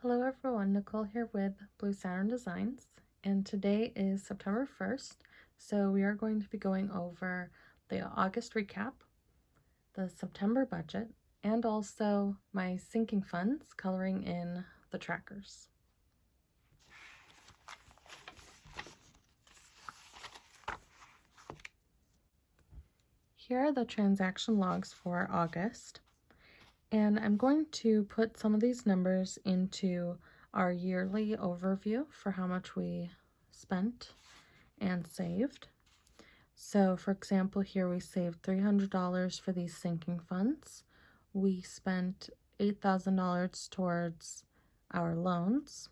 Hello everyone, Nicole here with Blue Saturn Designs, and today is September 1st, so we are going to be going over the August recap, the September budget, and also my sinking funds coloring in the trackers. Here are the transaction logs for August. And I'm going to put some of these numbers into our yearly overview for how much we spent and saved. So for example, here we saved $300 for these sinking funds. We spent $8,000 towards our loans.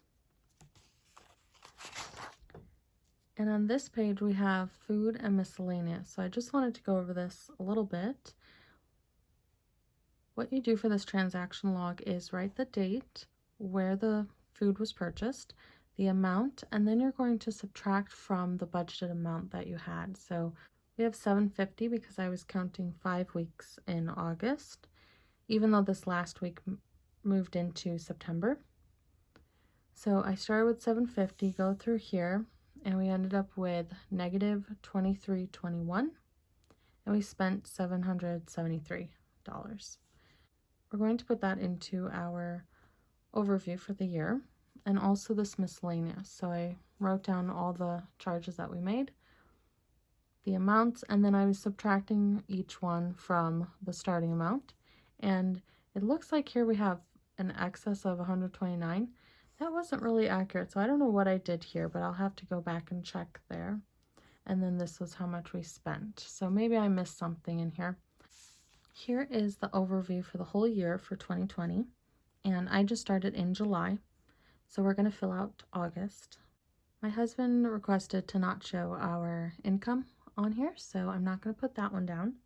And on this page we have food and miscellaneous. So I just wanted to go over this a little bit. What you do for this transaction log is write the date, where the food was purchased, the amount, and then you're going to subtract from the budgeted amount that you had. So we have $750 because I was counting 5 weeks in August, even though this last week moved into September. So I started with $750, go through here, and we ended up with negative $23.21, and we spent $773. We're going to put that into our overview for the year, and also this miscellaneous. So I wrote down all the charges that we made, the amounts, and then I was subtracting each one from the starting amount. And it looks like here we have an excess of 129. That wasn't really accurate, so I don't know what I did here, but I'll have to go back and check there. And then this was how much we spent. So maybe I missed something in here. Here is the overview for the whole year for 2020, and I just started in July, so we're going to fill out August. My husband requested to not show our income on here, so I'm not going to put that one down,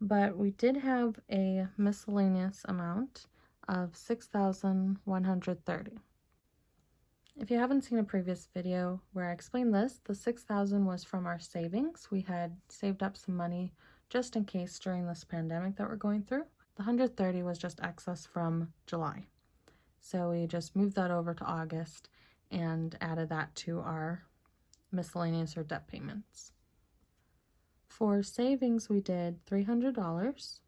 but we did have a miscellaneous amount of $6,130. If you haven't seen a previous video where I explained this, the $6,000 was from our savings. We had saved up some money just in case during this pandemic that we're going through. The $130 was just excess from July. So we just moved that over to August and added that to our miscellaneous or debt payments. For savings, we did $300.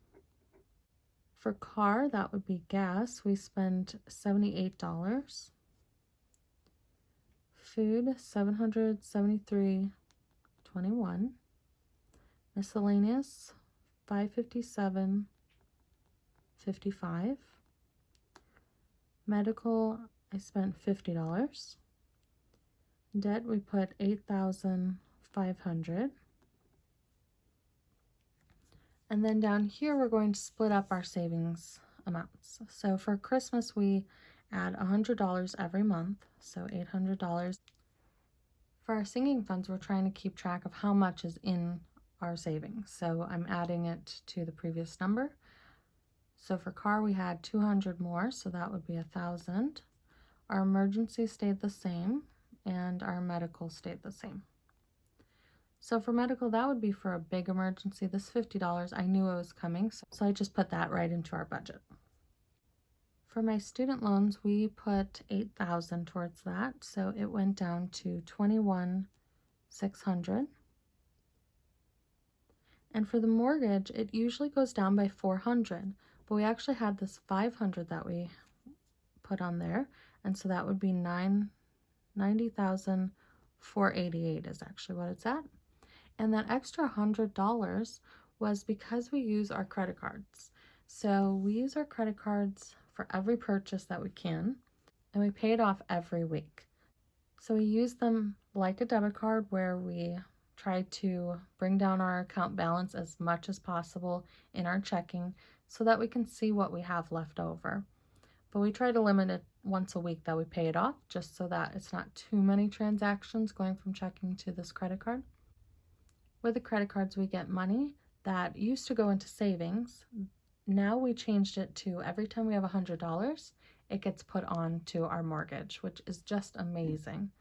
For car, that would be gas, we spent $78. Food, $773.21. Miscellaneous, $557.55. Medical, I spent $50. Debt, we put $8,500. And then down here, we're going to split up our savings amounts. So for Christmas, we add $100 every month, so $800. For our singing funds, we're trying to keep track of how much is in our savings, so I'm adding it to the previous number. So for car we had 200 more, so that would be 1,000. Our emergency stayed the same, and our medical stayed the same. So for medical, that would be for a big emergency. This $50, I knew it was coming, so I just put that right into our budget. For my student loans, we put $8,000 towards that, so it went down to $21,600. And for the mortgage, it usually goes down by $400, but we actually had this $500 that we put on there, and so that would be $90,488 is actually what it's at. And that extra $100 was because we use our credit cards. So we use our credit cards for every purchase that we can, and we pay it off every week. So we use them like a debit card where we try to bring down our account balance as much as possible in our checking so that we can see what we have left over. But we try to limit it once a week that we pay it off, just so that it's not too many transactions going from checking to this credit card. With the credit cards, we get money that used to go into savings. Now we changed it to every time we have $100, it gets put on to our mortgage, which is just amazing.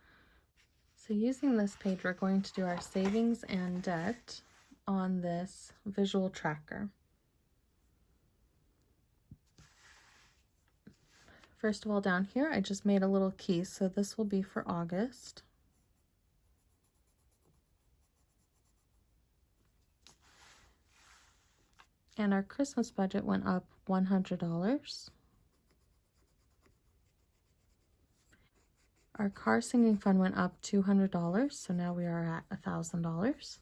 So using this page, we're going to do our savings and debt on this visual tracker. First of all, down here, I just made a little key, so this will be for August. And our Christmas budget went up $100. Our car singing fund went up $200, so now we are at $1,000.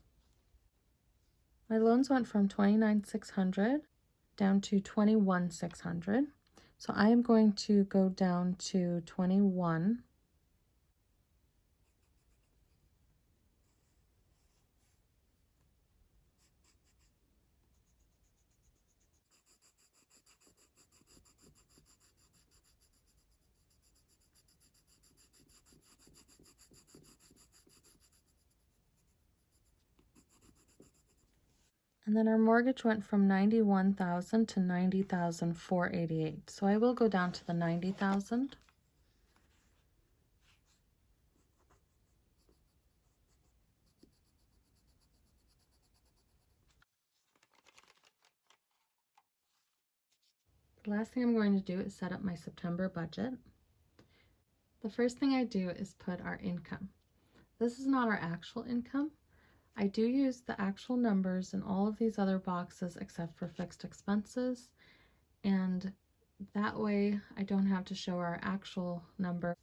My loans went from $29,600 down to $21,600. So I am going to go down to $21,000. And then our mortgage went from $91,000 to $90,488. So I will go down to the $90,000. The last thing I'm going to do is set up my September budget. The first thing I do is put our income. This is not our actual income. I do use the actual numbers in all of these other boxes except for fixed expenses, and that way I don't have to show our actual number.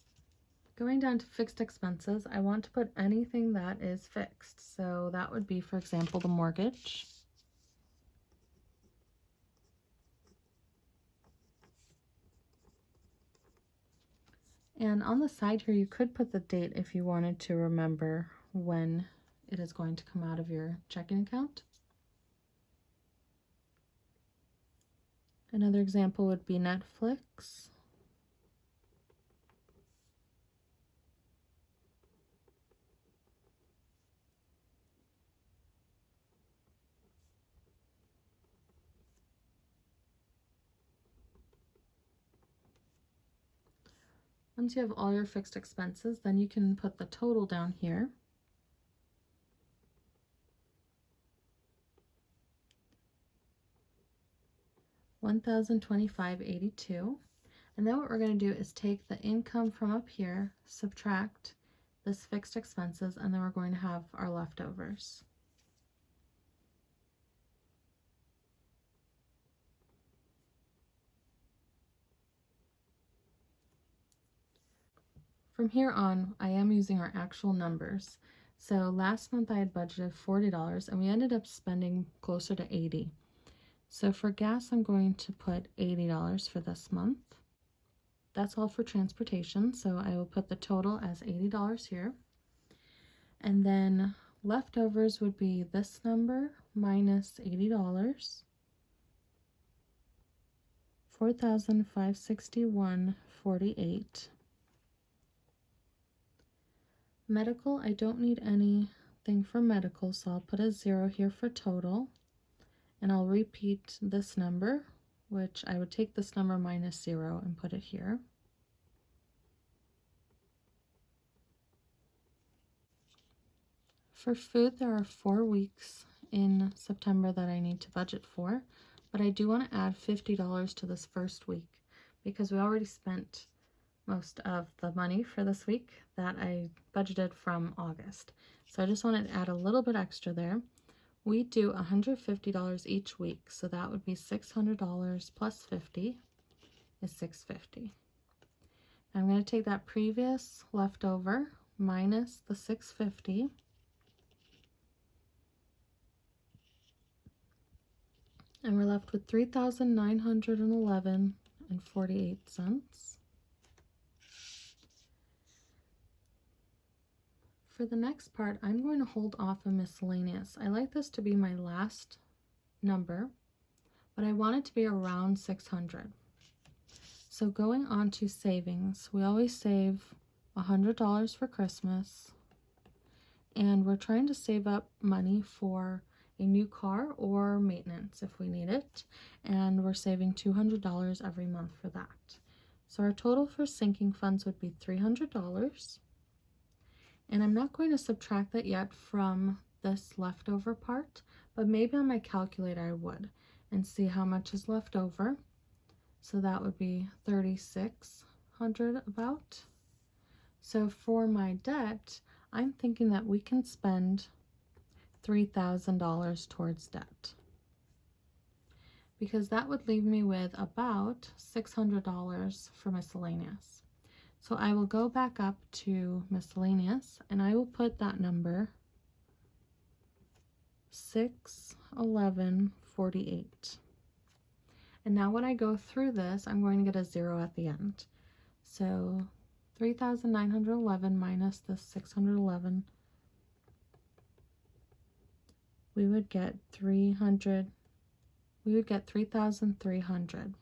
Going down to fixed expenses, I want to put anything that is fixed. So that would be, for example, the mortgage. And on the side here, you could put the date if you wanted to remember when it is going to come out of your checking account. Another example would be Netflix. Once you have all your fixed expenses, then you can put the total down here. $1,025.82. And then what we're going to do is take the income from up here, subtract this fixed expenses, and then we're going to have our leftovers. From here on, I am using our actual numbers. So last month I had budgeted $40 and we ended up spending closer to $80. So for gas, I'm going to put $80 for this month. That's all for transportation, so I will put the total as $80 here. And then leftovers would be this number minus $80, $4,561.48. Medical, I don't need anything for medical, so I'll put a 0 here for total. And I'll repeat this number, which I would take this number minus 0 and put it here. For food, there are 4 weeks in September that I need to budget for, but I do want to add $50 to this first week because we already spent most of the money for this week that I budgeted from August. So I just wanted to add a little bit extra there. We do $150 each week, so that would be $600 plus 50 is $650. I'm going to take that previous leftover minus the $650, and we're left with $3,911.48. For the next part, I'm going to hold off a miscellaneous. I like this to be my last number, but I want it to be around 600. So going on to savings, we always save $100 for Christmas, and we're trying to save up money for a new car or maintenance if we need it, and we're saving $200 every month for that. So our total for sinking funds would be $300. And I'm not going to subtract that yet from this leftover part, but maybe on my calculator I would, and see how much is left over. So that would be $3,600 about. So for my debt, I'm thinking that we can spend $3,000 towards debt, because that would leave me with about $600 for miscellaneous. So I will go back up to miscellaneous and I will put that number 611.48. And now when I go through this, I'm going to get a 0 at the end. So 3,911 minus the 611, we would get 3,300.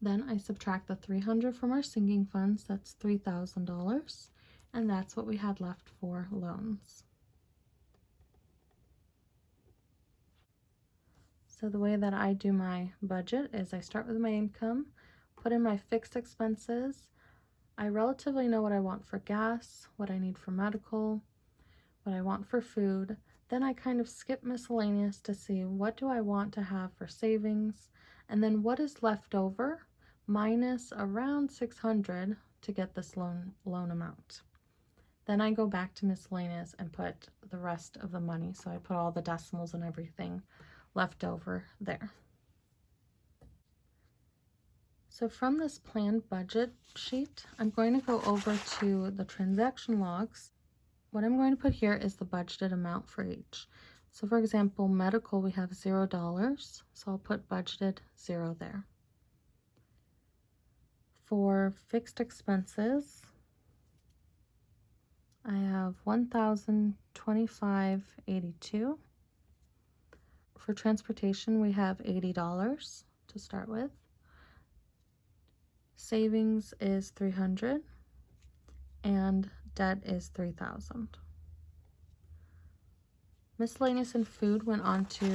Then I subtract the 300 from our sinking funds, that's $3,000, and that's what we had left for loans. So the way that I do my budget is I start with my income, put in my fixed expenses. I relatively know what I want for gas, what I need for medical, what I want for food. Then I kind of skip miscellaneous to see what do I want to have for savings, and then what is left over minus around 600 to get this loan amount. Then I go back to miscellaneous and put the rest of the money. So I put all the decimals and everything left over there. So from this planned budget sheet, I'm going to go over to the transaction logs. What I'm going to put here is the budgeted amount for each. So for example, medical, we have $0, so I'll put budgeted 0 there. For fixed expenses, I have $1,025.82. For transportation, we have $80 to start with. Savings is $300, and debt is $3,000. Miscellaneous and food went onto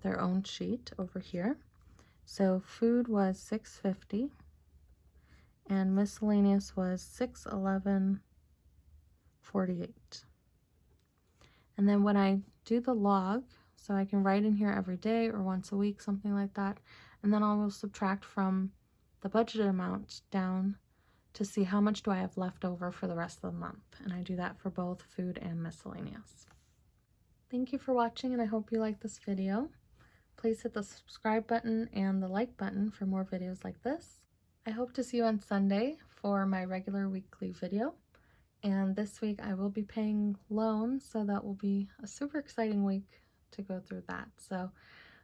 their own sheet over here. So food was $650, and miscellaneous was $611.48. And then when I do the log, so I can write in here every day or once a week, something like that, and then I will subtract from the budgeted amount down to see how much do I have left over for the rest of the month. And I do that for both food and miscellaneous. Thank you for watching, and I hope you liked this video. Please hit the subscribe button and the like button for more videos like this. I hope to see you on Sunday for my regular weekly video. And this week I will be paying loans, so that will be a super exciting week to go through that. So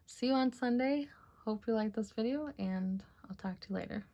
see you on Sunday. Hope you like this video, and I'll talk to you later.